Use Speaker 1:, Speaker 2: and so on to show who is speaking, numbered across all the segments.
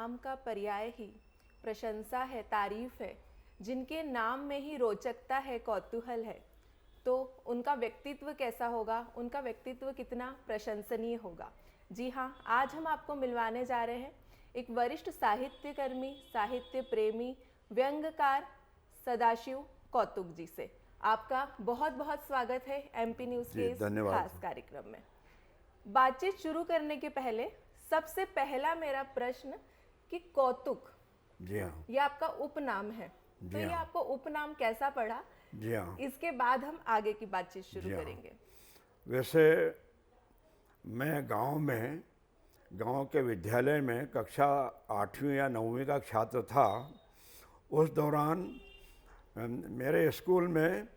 Speaker 1: नाम का पर्याय ही प्रशंसा है, तारीफ है, जिनके नाम में ही रोचकता है, कौतूहल है, तो उनका व्यक्तित्व कैसा होगा, उनका व्यक्तित्व कितना प्रशंसनीय होगा। जी हाँ, आज हम आपको मिलवाने जा रहे हैं एक वरिष्ठ साहित्यकर्मी, साहित्य प्रेमी, व्यंग्यकार सदाशिव कौतुक जी से। आपका बहुत बहुत स्वागत है एमपी न्यूज़ के इस
Speaker 2: धन्यवाद।
Speaker 1: खास कार्यक्रम में। बातचीत शुरू करने के पहले सबसे पहला मेरा प्रश्न कि कौतुक,
Speaker 2: जी हाँ।
Speaker 1: ये आपका उपनाम है, तो ये
Speaker 2: हाँ।
Speaker 1: आपको उपनाम कैसा पड़ा,
Speaker 2: जी हाँ।
Speaker 1: इसके बाद हम आगे की बातचीत शुरू
Speaker 2: जी हाँ।
Speaker 1: करेंगे।
Speaker 2: वैसे मैं गांव के विद्यालय में कक्षा 8वीं या 9वीं का छात्र था। उस दौरान मेरे स्कूल में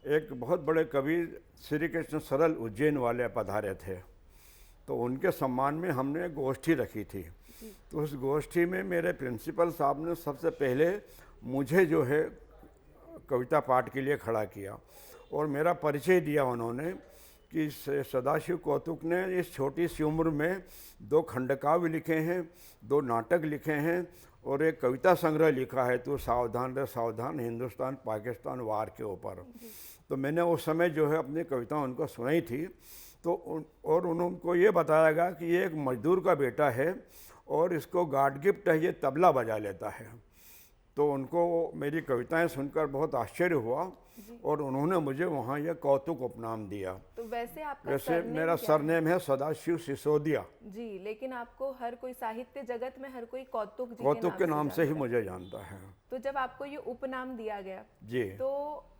Speaker 2: एक बहुत बड़े कवि श्री कृष्ण सरल उज्जैन वाले पधारे थे, तो उनके सम्मान में हमने एक गोष्ठी रखी थी। तो उस गोष्ठी में मेरे प्रिंसिपल साहब ने सबसे पहले मुझे जो है कविता पाठ के लिए खड़ा किया और मेरा परिचय दिया उन्होंने कि सदाशिव कौतुक ने इस छोटी सी उम्र में 2 खंडकाव्य लिखे हैं, 2 नाटक लिखे हैं और एक कविता संग्रह लिखा है, तो सावधान रे सावधान, हिंदुस्तान पाकिस्तान वार के ऊपर। तो मैंने उस समय जो है अपनी कविता उनको सुनाई थी। तो और उनको ये बताया गया कि ये एक मजदूर का बेटा है और इसको गॉड गिफ्ट है, ये तबला बजा लेता है। तो उनको मेरी कविताएं सुनकर बहुत आश्चर्य हुआ और उन्होंने मुझे वहाँ यह कौतुक उपनाम दिया।
Speaker 1: तो वैसे
Speaker 2: मेरा
Speaker 1: क्या है?
Speaker 2: सरनेम है सदाशिव सिसोदिया।
Speaker 1: जी, लेकिन आपको हर कोई साहित्य जगत में हर कोई कौतुक जी
Speaker 2: कौतुक के नाम से ही
Speaker 1: जानता है।
Speaker 2: मुझे जानता है।
Speaker 1: तो जब आपको ये उपनाम दिया गया
Speaker 2: जी।
Speaker 1: तो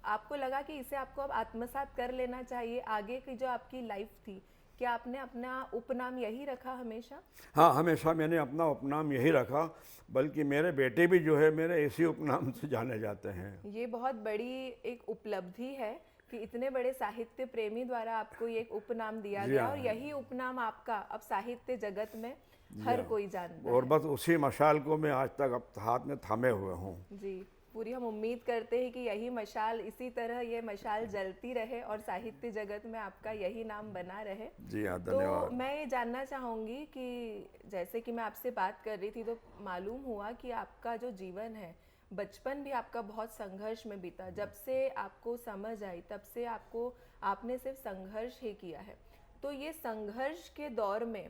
Speaker 1: आपको लगा कि इसे आपको अब आत्मसात कर लेना चाहिए, आगे की जो आपकी लाइफ थी, क्या आपने अपना उपनाम यही रखा हमेशा?
Speaker 2: हाँ, हमेशा मैंने अपना उपनाम यही रखा, बल्कि मेरे बेटे भी जो है मेरे इसी उपनाम से जाने जाते हैं।
Speaker 1: ये बहुत बड़ी एक उपलब्धि है कि इतने बड़े साहित्य प्रेमी द्वारा आपको ये एक उपनाम दिया
Speaker 2: जी
Speaker 1: गया
Speaker 2: हाँ।
Speaker 1: और यही उपनाम आपका अब साहित्य जगत में हर कोई जानता
Speaker 2: और
Speaker 1: है।
Speaker 2: बस उसी मशाल को मैं आज तक अब हाथ में थामे हुए हूँ।
Speaker 1: जी, पूरी हम उम्मीद करते हैं कि यही मशाल, इसी तरह ये मशाल जलती रहे और साहित्य जगत में आपका यही नाम बना रहे।
Speaker 2: जी हाँ,
Speaker 1: तो
Speaker 2: धन्यवाद।
Speaker 1: मैं ये जानना चाहूँगी कि जैसे कि मैं आपसे बात कर रही थी तो मालूम हुआ कि आपका जो जीवन है, बचपन भी आपका बहुत संघर्ष में बीता। जब से आपको समझ आई तब से आपने सिर्फ संघर्ष ही किया है। तो ये संघर्ष के दौर में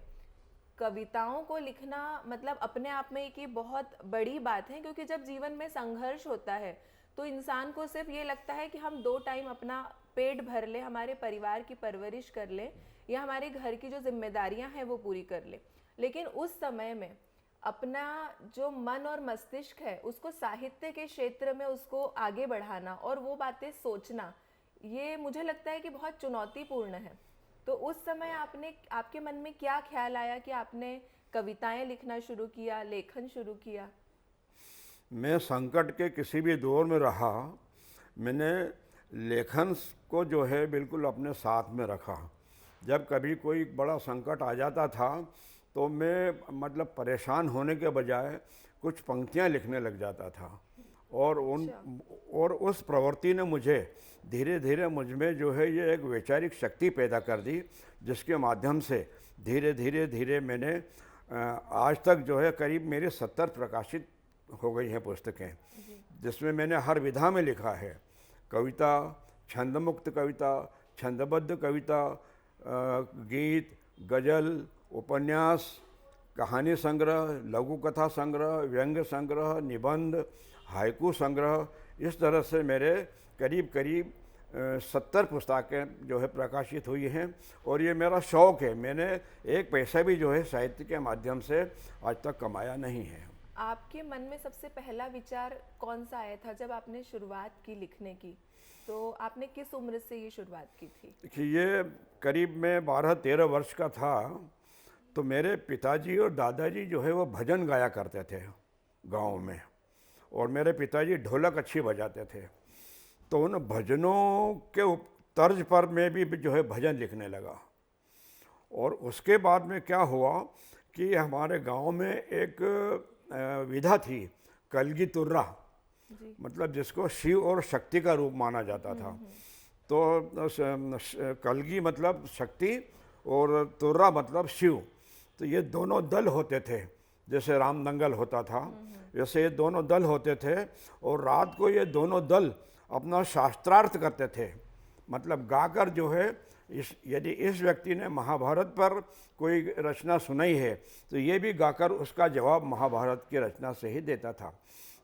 Speaker 1: कविताओं को लिखना मतलब अपने आप में एक ये बहुत बड़ी बात है, क्योंकि जब जीवन में संघर्ष होता है तो इंसान को सिर्फ ये लगता है कि हम 2 टाइम अपना पेट भर ले, हमारे परिवार की परवरिश कर ले या हमारे घर की जो जिम्मेदारियां हैं वो पूरी कर ले। लेकिन उस समय में अपना जो मन और मस्तिष्क है उसको साहित्य के क्षेत्र में उसको आगे बढ़ाना और वो बातें सोचना, ये मुझे लगता है कि बहुत चुनौतीपूर्ण है। तो उस समय आपके मन में क्या ख्याल आया कि आपने कविताएं लिखना शुरू किया, लेखन शुरू किया?
Speaker 2: मैं संकट के किसी भी दौर में रहा, मैंने लेखन को जो है बिल्कुल अपने साथ में रखा। जब कभी कोई बड़ा संकट आ जाता था तो मैं मतलब परेशान होने के बजाय कुछ पंक्तियां लिखने लग जाता था और उस प्रवृत्ति ने मुझे धीरे धीरे मुझ में जो है ये एक वैचारिक शक्ति पैदा कर दी, जिसके माध्यम से धीरे धीरे मैंने आज तक जो है करीब मेरी 70 प्रकाशित हो गई हैं पुस्तकें, जिसमें मैंने हर विधा में लिखा है। कविता, छंदमुक्त कविता, छंदबद्ध कविता, गीत, गज़ल, उपन्यास, कहानी संग्रह, लघु कथा संग्रह, व्यंग्य संग्रह, निबंध, हाइकू संग्रह, इस तरह से मेरे करीब 70 पुस्तकें जो है प्रकाशित हुई हैं और ये मेरा शौक़ है। मैंने एक पैसा भी जो है साहित्य के माध्यम से आज तक कमाया नहीं है।
Speaker 1: आपके मन में सबसे पहला विचार कौन सा आया था जब आपने शुरुआत की लिखने की? तो आपने किस उम्र से ये शुरुआत की थी?
Speaker 2: कि ये करीब मैं 12-13 वर्ष का था, तो मेरे पिताजी और दादाजी जो है वो भजन गाया करते थे गांव में, और मेरे पिताजी ढोलक अच्छी बजाते थे। तो उन भजनों के तर्ज पर मैं भी जो है भजन लिखने लगा। और उसके बाद में क्या हुआ कि हमारे गांव में एक विधा थी, कलगी तुर्रा, मतलब जिसको शिव और शक्ति का रूप माना जाता था। तो कलगी मतलब शक्ति और तुर्रा मतलब शिव। तो ये दोनों दल होते थे जैसे राम दंगल होता था, वैसे ये दोनों दल होते थे और रात को ये दोनों दल अपना शास्त्रार्थ करते थे। मतलब गाकर जो है, यदि इस व्यक्ति ने महाभारत पर कोई रचना सुनाई है तो ये भी गाकर उसका जवाब महाभारत की रचना से ही देता था।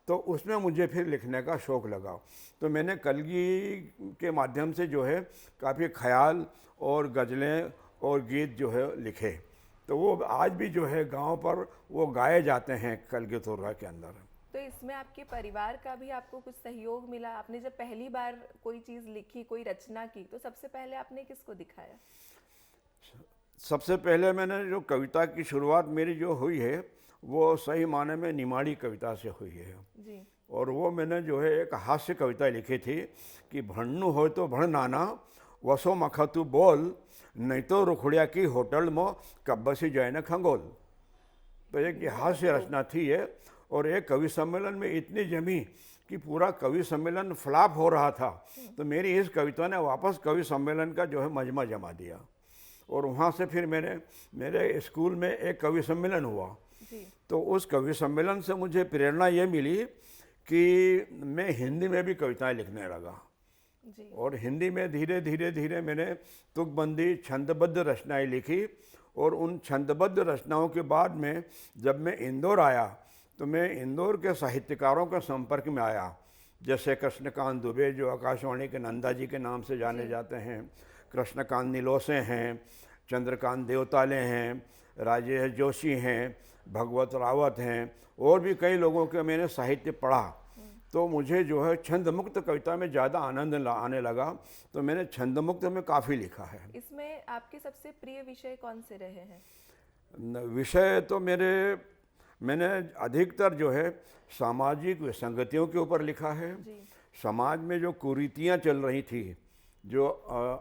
Speaker 2: तो उसमें मुझे फिर लिखने का शौक़ लगा, तो मैंने कलगी के माध्यम से जो है काफ़ी ख्याल और गज़लें और गीत जो है लिखे। तो वो आज भी जो है गांव पर वो गाए जाते हैं कलगी तुर्रा के अंदर।
Speaker 1: तो इसमें आपके परिवार का भी आपको कुछ सहयोग मिला? आपने जब पहली बार कोई चीज़ लिखी, कोई रचना की, तो सबसे पहले आपने किसको दिखाया?
Speaker 2: सबसे पहले मैंने जो कविता की शुरुआत मेरी जो हुई है वो सही माने में निमाड़ी कविता से हुई है
Speaker 1: जी।
Speaker 2: और वो मैंने जो है एक हास्य कविता लिखी थी कि भण्णु हो तो भण नाना वसो मखतु बोल, नहीं तो रुखड़िया की होटल में कब्बसी जाए न खंगोल। तो एक हास्य रचना थी ये, और एक कवि सम्मेलन में इतनी जमी कि पूरा कवि सम्मेलन फ्लॉप हो रहा था, तो मेरी इस कविता ने वापस कवि सम्मेलन का जो है मजमा जमा दिया। और वहाँ से फिर मेरे स्कूल में एक कवि सम्मेलन हुआ
Speaker 1: जी।
Speaker 2: तो उस कवि सम्मेलन से मुझे प्रेरणा ये मिली कि मैं हिंदी में भी कविताएं लिखने लगा।
Speaker 1: जी।
Speaker 2: और हिंदी में धीरे धीरे मैंने तुकबंदी छंदबद्ध रचनाएं लिखी। और उन छंदबद्ध रचनाओं के बाद में जब मैं इंदौर आया तो मैं इंदौर के साहित्यकारों के संपर्क में आया, जैसे कृष्णकांत दुबे जो आकाशवाणी के नंदा जी के नाम से जाने जाते हैं, कृष्णकांत नीलोसे हैं, चंद्रकांत देवताले हैं, राजेश जोशी हैं, भगवत रावत हैं, और भी कई लोगों के मैंने साहित्य पढ़ा। तो मुझे जो है छंद मुक्त कविता में ज़्यादा आनंद आने लगा, तो मैंने छंद मुक्त में काफ़ी लिखा है।
Speaker 1: इसमें आपके सबसे प्रिय विषय कौन से रहे हैं?
Speaker 2: विषय तो मैंने अधिकतर जो है सामाजिक विसंगतियों के ऊपर लिखा है।
Speaker 1: जी।
Speaker 2: समाज में जो कुरीतियाँ चल रही थी, जो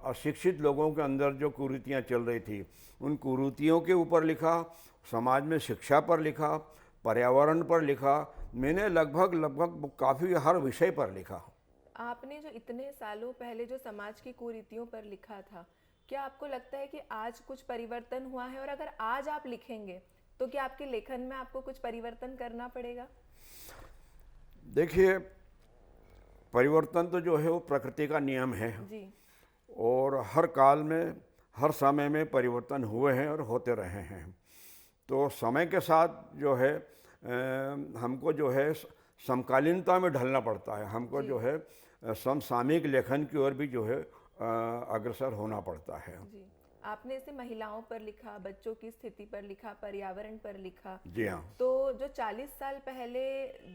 Speaker 2: अशिक्षित लोगों के अंदर जो कुरीतियाँ चल रही थी, उन कुरीतियों के ऊपर लिखा, समाज में शिक्षा पर लिखा, पर्यावरण पर लिखा। मैंने लगभग काफ़ी हर विषय पर लिखा।
Speaker 1: आपने जो इतने सालों पहले जो समाज की कुरीतियों पर लिखा था, क्या आपको लगता है कि आज कुछ परिवर्तन हुआ है? और अगर आज आप लिखेंगे तो क्या आपके लेखन में आपको कुछ परिवर्तन करना पड़ेगा?
Speaker 2: देखिए, परिवर्तन तो जो है वो प्रकृति का नियम है
Speaker 1: जी।
Speaker 2: और हर काल में हर समय में परिवर्तन हुए हैं और होते रहे हैं। तो समय के साथ जो है हमको जो है समकालीनता में ढलना पड़ता है, हमको जो है समसामयिक लेखन की ओर भी जो है अग्रसर होना पड़ता है।
Speaker 1: जी। आपने इसे महिलाओं पर लिखा, बच्चों की स्थिति पर लिखा, पर्यावरण पर लिखा।
Speaker 2: जी हाँ।
Speaker 1: तो जो 40 साल पहले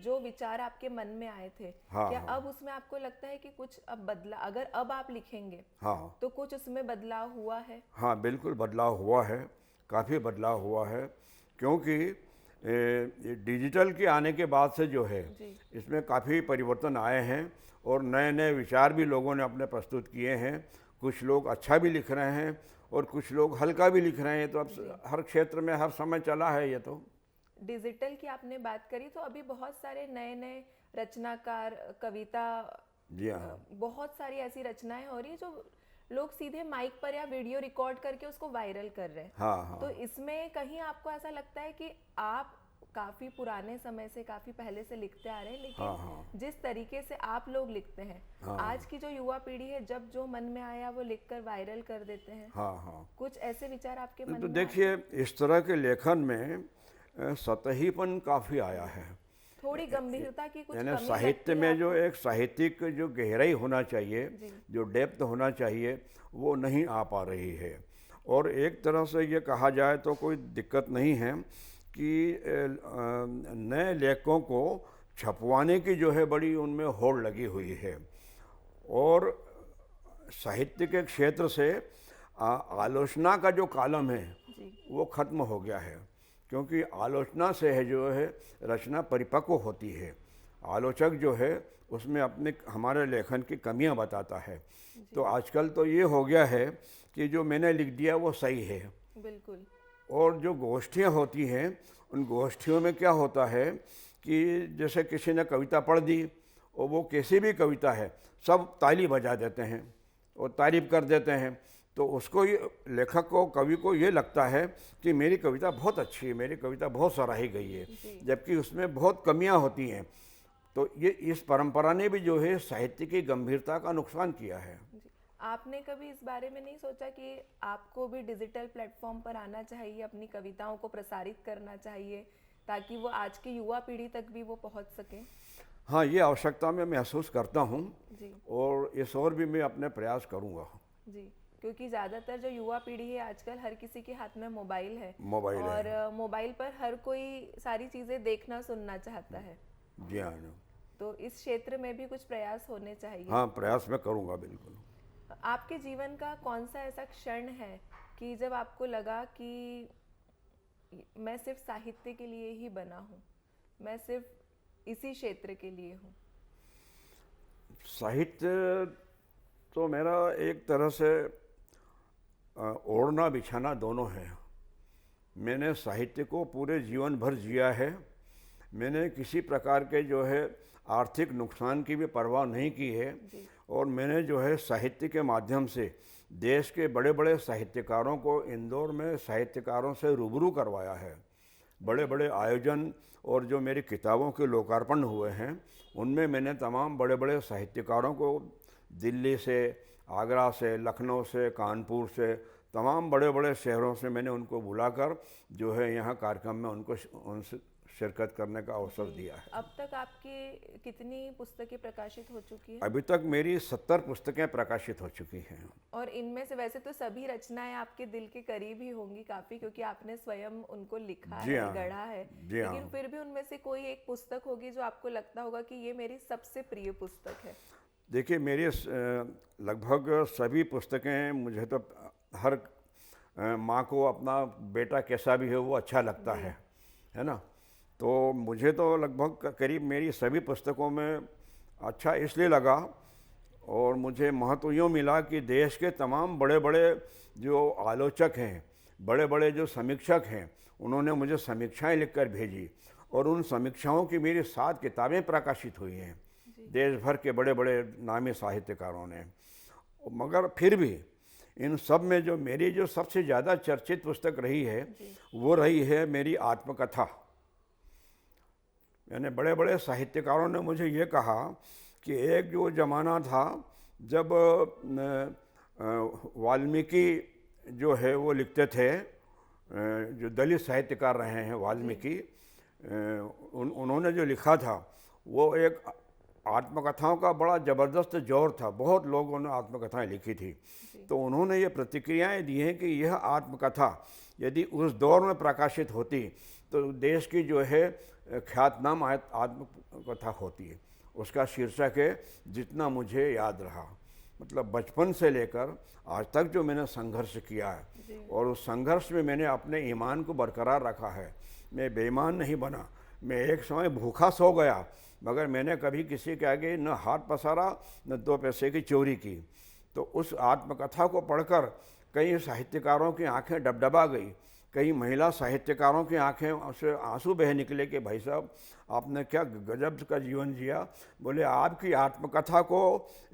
Speaker 1: जो विचार आपके मन में आए थे,
Speaker 2: हाँ,
Speaker 1: क्या
Speaker 2: हाँ।
Speaker 1: अब उसमें आपको लगता है कि कुछ अब बदला, अगर अब आप लिखेंगे
Speaker 2: हाँ
Speaker 1: तो कुछ उसमें बदलाव हुआ है?
Speaker 2: हाँ, बिल्कुल बदलाव हुआ है, काफ़ी बदलाव हुआ है, क्योंकि ये डिजिटल के आने के बाद से जो है
Speaker 1: जी।
Speaker 2: इसमें काफ़ी परिवर्तन आए हैं और नए नए विचार भी लोगों ने अपने प्रस्तुत किए हैं। कुछ लोग अच्छा भी लिख रहे हैं और कुछ लोग हल्का भी लिख रहे हैं। तो अब हर क्षेत्र में हर समय चला है ये। तो
Speaker 1: डिजिटल की आपने बात करी, तो अभी बहुत सारे नए नए रचनाकार, कविता,
Speaker 2: जी हाँ,
Speaker 1: बहुत सारी ऐसी रचनाएं हो रही है जो लोग सीधे माइक पर या वीडियो रिकॉर्ड करके उसको वायरल कर रहे हैं।
Speaker 2: हाँ हाँ।
Speaker 1: तो इसमें कहीं आपको ऐसा लगता है कि आप काफी पुराने समय से, काफी पहले से लिखते आ रहे हैं, लेकिन
Speaker 2: हाँ, हाँ।
Speaker 1: जिस तरीके से आप लोग लिखते हैं,
Speaker 2: हाँ।
Speaker 1: आज की जो युवा पीढ़ी है, जब जो मन में आया वो लिखकर वायरल कर देते हैं।
Speaker 2: हाँ हाँ।
Speaker 1: कुछ ऐसे विचार आपके मन
Speaker 2: तो
Speaker 1: में
Speaker 2: देखिए, इस तरह के लेखन में सतहीपन काफ़ी आया है।
Speaker 1: थोड़ी गंभीरता की कुछ
Speaker 2: यानी
Speaker 1: कमी
Speaker 2: साहित्य
Speaker 1: लगती है
Speaker 2: में जो
Speaker 1: आपको?
Speaker 2: एक साहित्यिक जो गहराई होना चाहिए,
Speaker 1: जी।
Speaker 2: जो डेप्थ होना चाहिए, वो नहीं आ पा रही है। और एक तरह से ये कहा जाए तो कोई दिक्कत नहीं है कि नए लेखकों को छपवाने की जो है बड़ी उनमें होड़ लगी हुई है। और साहित्य के क्षेत्र से आलोचना का जो कालम है
Speaker 1: जी।
Speaker 2: वो ख़त्म हो गया है, क्योंकि आलोचना से है जो है रचना परिपक्व होती है। आलोचक जो है उसमें अपने हमारे लेखन की कमियां बताता है। तो आजकल तो ये हो गया है कि जो मैंने लिख दिया वो सही है।
Speaker 1: बिल्कुल।
Speaker 2: और जो गोष्ठियाँ होती हैं, उन गोष्ठियों में क्या होता है कि जैसे किसी ने कविता पढ़ दी और वो कैसी भी कविता है, सब ताली बजा देते हैं और तारीफ़ कर देते हैं। तो उसको ये लेखक को कवि को ये लगता है कि मेरी कविता बहुत अच्छी है, मेरी कविता बहुत सराही गई है,
Speaker 1: जी।
Speaker 2: जबकि उसमें बहुत कमियां होती हैं। तो ये इस परंपरा ने भी जो है साहित्य की गंभीरता का नुकसान किया है।
Speaker 1: जी। आपने कभी इस बारे में नहीं सोचा कि आपको भी डिजिटल प्लेटफॉर्म पर आना चाहिए, अपनी कविताओं को प्रसारित करना चाहिए, ताकि वो आज की युवा पीढ़ी तक भी वो पहुंच सके?
Speaker 2: हाँ, ये आवश्यकता मैं महसूस करता हूँ
Speaker 1: जी।
Speaker 2: और इस और भी मैं अपने प्रयास करूँगा।
Speaker 1: जी, क्योंकि ज़्यादातर जो युवा पीढ़ी है आजकल हर किसी के हाथ में मोबाइल है,
Speaker 2: मोबाइल
Speaker 1: और
Speaker 2: है।
Speaker 1: मोबाइल पर हर कोई सारी चीज़ें देखना सुनना चाहता है।
Speaker 2: जी हाँ।
Speaker 1: तो इस क्षेत्र में भी कुछ प्रयास होने चाहिए।
Speaker 2: हाँ, प्रयास मैं करूँगा बिल्कुल।
Speaker 1: आपके जीवन का कौन सा ऐसा क्षण है कि जब आपको लगा कि मैं सिर्फ साहित्य के लिए ही बना हूँ, मैं सिर्फ इसी क्षेत्र के लिए हूँ?
Speaker 2: साहित्य तो मेरा एक तरह से ओढ़ना बिछाना दोनों है। मैंने साहित्य को पूरे जीवन भर जिया है। मैंने किसी प्रकार के जो है आर्थिक नुकसान की भी परवाह नहीं की है,
Speaker 1: जी।
Speaker 2: और मैंने जो है साहित्य के माध्यम से देश के बड़े बड़े साहित्यकारों को इंदौर में साहित्यकारों से रूबरू करवाया है। बड़े बड़े आयोजन और जो मेरी किताबों के लोकार्पण हुए हैं, उनमें मैंने तमाम बड़े बड़े साहित्यकारों को दिल्ली से, आगरा से, लखनऊ से, कानपुर से, तमाम बड़े बड़े शहरों से मैंने उनको बुलाकर जो है यहाँ कार्यक्रम में उनको उनसे शिरकत करने का अवसर दिया है।
Speaker 1: अब तक आपकी कितनी पुस्तकें प्रकाशित हो चुकी है?
Speaker 2: अभी तक मेरी 70 पुस्तकें प्रकाशित हो चुकी हैं।
Speaker 1: और इनमें से वैसे तो सभी रचनाएं आपके दिल के करीब ही होंगी काफी, क्योंकि आपने स्वयं उनको लिखा
Speaker 2: जी
Speaker 1: है,
Speaker 2: हाँ।
Speaker 1: गढ़ा है।
Speaker 2: जी हाँ।
Speaker 1: लेकिन फिर भी उनमें से कोई एक पुस्तक होगी जो आपको लगता होगा कि ये मेरी सबसे प्रिय पुस्तक है।
Speaker 2: देखिए, मेरी लगभग सभी पुस्तकें मुझे तो हर माँ को अपना बेटा कैसा भी हो वो अच्छा लगता है ना। तो मुझे तो लगभग करीब मेरी सभी पुस्तकों में अच्छा इसलिए लगा, और मुझे महत्व यूँ मिला कि देश के तमाम बड़े बड़े जो आलोचक हैं, बड़े बड़े जो समीक्षक हैं, उन्होंने मुझे समीक्षाएं लिखकर भेजी, और उन समीक्षाओं की मेरी 7 किताबें प्रकाशित हुई हैं देश भर के बड़े बड़े नामी साहित्यकारों ने। मगर फिर भी इन सब में जो मेरी जो सबसे ज़्यादा चर्चित पुस्तक रही है, वो रही है मेरी आत्मकथा। यानी बड़े बड़े साहित्यकारों ने मुझे ये कहा कि एक जो ज़माना था जब वाल्मीकि जो है वो लिखते थे, जो दलित साहित्यकार रहे हैं वाल्मीकि, उन्होंने जो लिखा था वो एक आत्मकथाओं का बड़ा ज़बरदस्त जोर था। बहुत लोगों ने आत्मकथाएं लिखी थी। तो उन्होंने ये प्रतिक्रियाएं दी हैं कि यह आत्मकथा यदि उस दौर में प्रकाशित होती तो देश की जो है ख्यातनाम आत्मकथा होती है। उसका शीर्षक है जितना मुझे याद रहा। मतलब बचपन से लेकर आज तक जो मैंने संघर्ष किया है, और उस संघर्ष में मैंने अपने ईमान को बरकरार रखा है। मैं बेईमान नहीं बना। मैं एक समय भूखा सो गया, मगर मैंने कभी किसी के आगे न हाथ पसारा न 2 पैसे की चोरी की। तो उस आत्मकथा को पढ़कर कई साहित्यकारों की आंखें डबडबा गई, कई महिला साहित्यकारों की आंखें से आंसू बह निकले कि भाई साहब आपने क्या गजब का जीवन जिया। बोले आपकी आत्मकथा को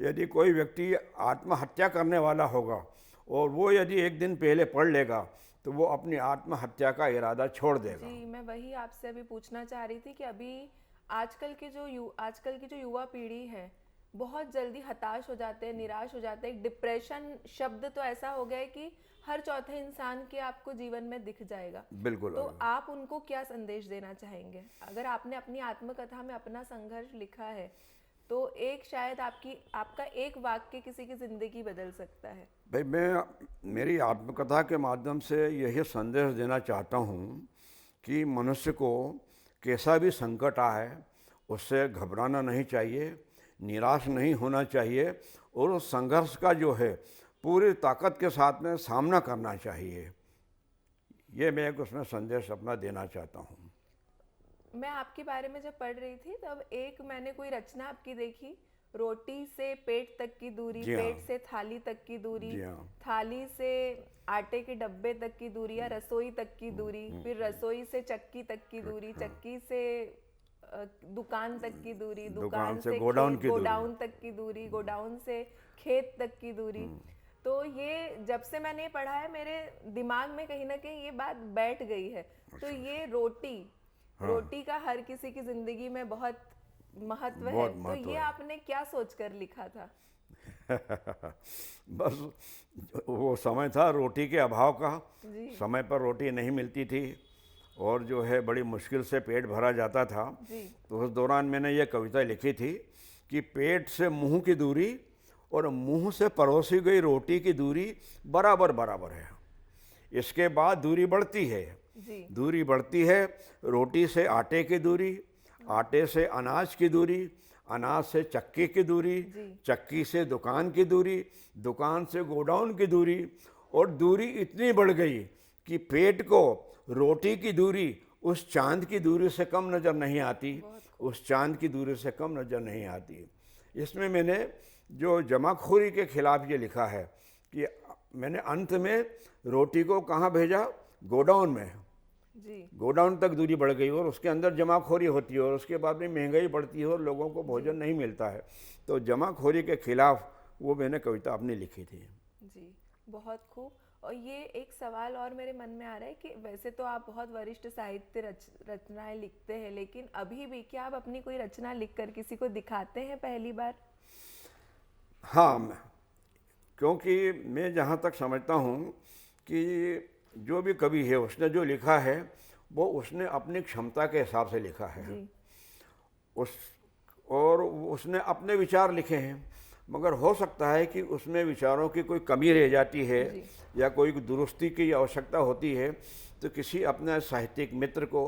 Speaker 2: यदि कोई व्यक्ति आत्महत्या करने वाला होगा और वो यदि एक दिन पहले पढ़ लेगा तो वो अपनी आत्महत्या का इरादा छोड़ देगा।
Speaker 1: जी, मैं वही आपसे अभी पूछना चाह रही थी कि अभी आजकल की जो युवा पीढ़ी है बहुत जल्दी हताश हो जाते हैं, निराश हो जाते हैं। डिप्रेशन शब्द तो ऐसा हो गया है कि हर चौथे इंसान के आपको जीवन में दिख जाएगा।
Speaker 2: बिल्कुल।
Speaker 1: तो आप उनको क्या संदेश देना चाहेंगे? अगर आपने अपनी आत्मकथा में अपना संघर्ष लिखा है तो एक शायद आपका एक वाक्य किसी की जिंदगी बदल सकता है।
Speaker 2: भाई, मैं मेरी आत्मकथा के माध्यम से यही संदेश देना चाहता हूँ कि मनुष्य को कैसा भी संकट आए उससे घबराना नहीं चाहिए, निराश नहीं होना चाहिए, और उस संघर्ष का जो है पूरी ताकत के साथ में सामना करना चाहिए। ये मैं एक उसमें संदेश अपना देना चाहता हूँ।
Speaker 1: मैं आपके बारे में जब पढ़ रही थी तब एक मैंने कोई रचना आपकी देखी, रोटी से पेट तक की दूरी,
Speaker 2: जी हाँ।
Speaker 1: पेट से थाली तक की दूरी,
Speaker 2: जी हाँ।
Speaker 1: थाली से आटे के डब्बे तक की दूरी या रसोई तक की दूरी, फिर रसोई से चक्की तक की दूरी, चक्की से दुकान तक की दूरी, दुकान से
Speaker 2: गोडाउन की दूरी।
Speaker 1: गोडाउन तक की दूरी, गोडाउन से खेत तक की दूरी। तो ये जब से मैंने पढ़ा है मेरे दिमाग में कहीं ना कहीं ये बात बैठ गई है। तो ये रोटी, रोटी का हर किसी की जिंदगी में बहुत महत्व है।
Speaker 2: बहुत
Speaker 1: तो
Speaker 2: महत्व
Speaker 1: ये
Speaker 2: है।
Speaker 1: आपने क्या सोचकर लिखा था?
Speaker 2: बस वो समय था रोटी के अभाव का,
Speaker 1: जी
Speaker 2: समय पर रोटी नहीं मिलती थी और जो है बड़ी मुश्किल से पेट भरा जाता था।
Speaker 1: जी
Speaker 2: तो उस दौरान मैंने ये कविता लिखी थी कि पेट से मुंह की दूरी और मुंह से परोसी गई रोटी की दूरी बराबर बराबर है। इसके बाद दूरी बढ़ती है,
Speaker 1: जी
Speaker 2: दूरी बढ़ती है रोटी से आटे की दूरी, आटे से अनाज की दूरी, अनाज से चक्की की दूरी,
Speaker 1: जी
Speaker 2: चक्की से दुकान की दूरी, दुकान से गोडाउन की दूरी, और दूरी इतनी बढ़ गई कि पेट को रोटी की दूरी उस चांद की दूरी से कम नज़र नहीं आती, उस चांद की दूरी से कम नज़र नहीं आती। इसमें मैंने जो जमाखोरी के खिलाफ ये लिखा है कि मैंने अंत में रोटी को कहाँ भेजा, गोडाउन में।
Speaker 1: जी
Speaker 2: गोडाउन तक दूरी बढ़ गई और उसके अंदर जमाखोरी होती है और उसके बाद में महंगाई बढ़ती है और लोगों को भोजन नहीं मिलता है। तो जमाखोरी के खिलाफ वो मैंने कविता अपनी लिखी थी।
Speaker 1: जी, बहुत खूब। और ये एक सवाल और मेरे मन में आ रहा है कि वैसे तो आप बहुत वरिष्ठ साहित्य रचनाएं लिखते हैं, लेकिन अभी भी क्या आप अपनी कोई रचना लिखकर किसी को दिखाते हैं पहली बार?
Speaker 2: हाँ, क्योंकि मैं जहाँ तक समझता हूँ कि जो भी कवि है उसने जो लिखा है वो उसने अपनी क्षमता के हिसाब से लिखा है।
Speaker 1: जी
Speaker 2: उस और उसने अपने विचार लिखे हैं, मगर हो सकता है कि उसमें विचारों की कोई कमी रह जाती है
Speaker 1: जी
Speaker 2: या कोई दुरुस्ती की आवश्यकता होती है, तो किसी अपने साहित्यिक मित्र को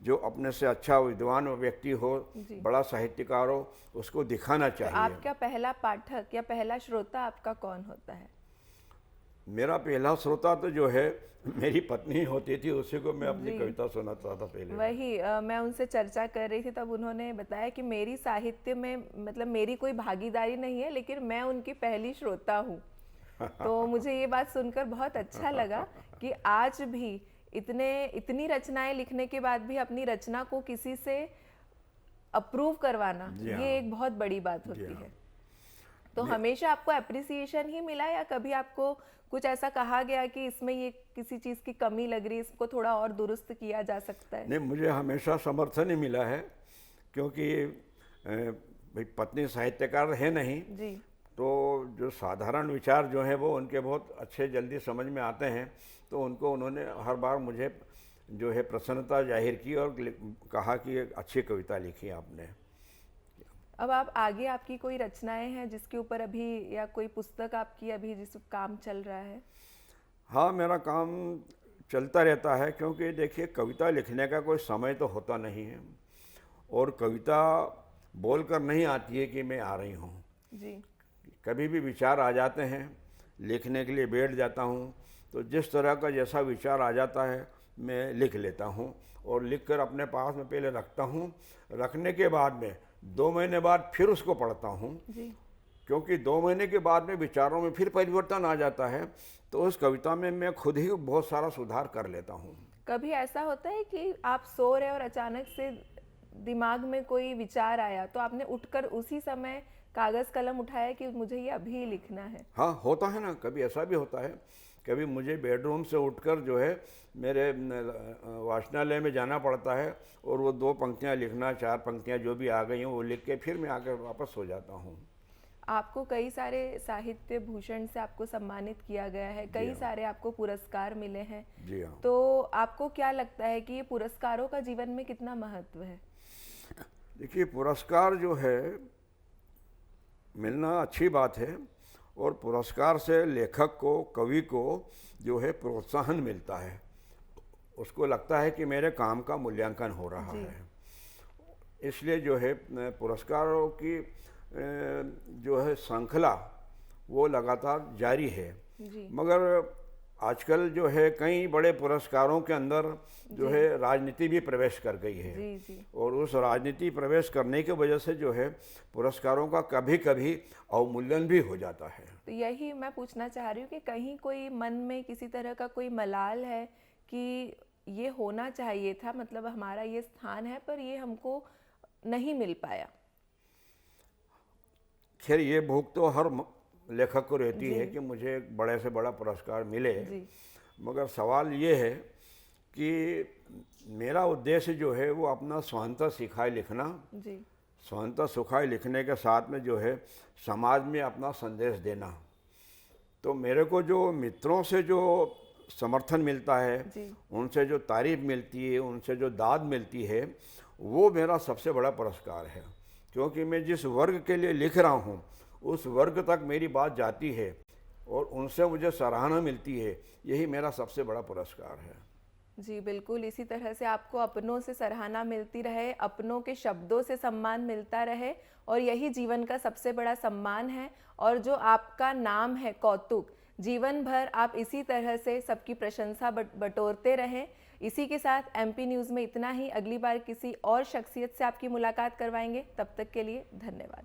Speaker 2: जो अपने से अच्छा विद्वान व्यक्ति हो,
Speaker 1: जी।
Speaker 2: बड़ा साहित्यकार हो, उसको दिखाना
Speaker 1: तो
Speaker 2: चाहिए।
Speaker 1: आपका पहला पाठक या पहला श्रोता आपका कौन होता है?
Speaker 2: मेरा पहला श्रोता तो जो है मेरी पत्नी होती थी, उसी को मैं अपनी
Speaker 1: जी।
Speaker 2: कविता सुनाता था पहले।
Speaker 1: वही मैं उनसे चर्चा कर रही थी, तब उन्होंने बताया कि मेरी साहित्य में मतलब मेरी कोई भागीदारी नहीं है, लेकिन मैं उनकी पहली श्रोता हूँ। तो मुझे ये बात सुनकर बहुत अच्छा लगा कि आज भी इतनी रचनाएं लिखने के बाद भी अपनी रचना को किसी से अप्रूव करवाना,
Speaker 2: जी हाँ।
Speaker 1: ये एक बहुत बड़ी बात
Speaker 2: जी
Speaker 1: होती
Speaker 2: हाँ।
Speaker 1: है। तो हमेशा आपको अप्रिसिएशन ही मिला या कभी आपको कुछ ऐसा कहा गया कि इसमें ये किसी चीज़ की कमी लग रही है, इसको थोड़ा और दुरुस्त किया जा सकता है?
Speaker 2: नहीं, मुझे हमेशा समर्थन ही मिला है, क्योंकि भाई पत्नी साहित्यकार है नहीं,
Speaker 1: जी
Speaker 2: तो जो साधारण विचार जो है वो उनके बहुत अच्छे जल्दी समझ में आते हैं। तो उनको उन्होंने हर बार मुझे जो है प्रसन्नता जाहिर की और कहा कि एक अच्छी कविता लिखी आपने।
Speaker 1: अब आप आगे आपकी कोई रचनाएं हैं जिसके ऊपर अभी, या कोई पुस्तक आपकी अभी जिस काम चल रहा है?
Speaker 2: हाँ, मेरा काम चलता रहता है, क्योंकि देखिए कविता लिखने का कोई समय तो होता नहीं है और कविता बोलकर नहीं आती है कि मैं आ रही हूँ।
Speaker 1: जी
Speaker 2: कभी भी विचार आ जाते हैं, लिखने के लिए बैठ जाता हूँ, तो जिस तरह का जैसा विचार आ जाता है मैं लिख लेता हूँ और लिखकर अपने पास में पहले रखता हूँ। रखने के बाद में 2 महीने बाद फिर उसको पढ़ता हूँ,
Speaker 1: जी
Speaker 2: क्योंकि 2 महीने के बाद में विचारों में फिर परिवर्तन आ जाता है, तो उस कविता में मैं खुद ही बहुत सारा सुधार कर लेता हूँ।
Speaker 1: कभी ऐसा होता है कि आप सो रहे और अचानक से दिमाग में कोई विचार आया, तो आपने उठकर उसी समय कागज कलम उठाया कि मुझे ये अभी लिखना है?
Speaker 2: हाँ, होता है ना, कभी ऐसा भी होता है। कभी मुझे बेडरूम से उठकर जो है मेरे वाचनालय में जाना पड़ता है और वो 2 पंक्तियाँ लिखना, 4 पंक्तियाँ जो भी आ गई हैं वो लिख के फिर मैं आकर वापस सो जाता हूँ।
Speaker 1: आपको कई सारे साहित्य भूषण से आपको सम्मानित किया गया है, कई
Speaker 2: हाँ।
Speaker 1: सारे आपको पुरस्कार मिले हैं।
Speaker 2: जी हाँ।
Speaker 1: तो आपको क्या लगता है कि ये पुरस्कारों का जीवन में कितना महत्व है?
Speaker 2: देखिए, पुरस्कार जो है मिलना अच्छी बात है और पुरस्कार से लेखक को, कवि को जो है प्रोत्साहन मिलता है। उसको लगता है कि मेरे काम का मूल्यांकन हो रहा
Speaker 1: जी
Speaker 2: है। इसलिए जो है पुरस्कारों की जो है श्रृंखला वो लगातार जारी है।
Speaker 1: जी
Speaker 2: मगर आजकल जो है कई बड़े पुरस्कारों के अंदर जो
Speaker 1: जी
Speaker 2: है राजनीति भी प्रवेश कर गई है
Speaker 1: जी जी
Speaker 2: और उस राजनीति प्रवेश करने की वजह से जो है पुरस्कारों का कभी कभी अवमूल्यन भी हो जाता है।
Speaker 1: तो यही मैं पूछना चाह रही हूँ कि कहीं कोई मन में किसी तरह का कोई मलाल है कि ये होना चाहिए था, मतलब हमारा ये स्थान है पर ये हमको नहीं मिल पाया?
Speaker 2: खैर, ये भूख तो हर लेखक को रहती है कि मुझे एक बड़े से बड़ा पुरस्कार मिले,
Speaker 1: जी।
Speaker 2: मगर सवाल ये है कि मेरा उद्देश्य जो है वो अपना स्वांतः सिखाए लिखना,
Speaker 1: जी।
Speaker 2: स्वांतः सुखाए लिखने के साथ में जो है समाज में अपना संदेश देना। तो मेरे को जो मित्रों से जो समर्थन मिलता है,
Speaker 1: जी।
Speaker 2: उनसे जो तारीफ मिलती है, उनसे जो दाद मिलती है, वो मेरा सबसे बड़ा पुरस्कार है। क्योंकि मैं जिस वर्ग के लिए लिख रहा हूँ उस वर्ग तक मेरी बात जाती है और उनसे मुझे सराहना मिलती है, यही मेरा सबसे बड़ा पुरस्कार है।
Speaker 1: जी बिल्कुल, इसी तरह से आपको अपनों से सराहना मिलती रहे, अपनों के शब्दों से सम्मान मिलता रहे, और यही जीवन का सबसे बड़ा सम्मान है। और जो आपका नाम है कौतुक, जीवन भर आप इसी तरह से सबकी प्रशंसा बटोरते रहें। इसी के साथ एमपी न्यूज़ में इतना ही। अगली बार किसी और शख्सियत से आपकी मुलाकात करवाएंगे। तब तक के लिए धन्यवाद।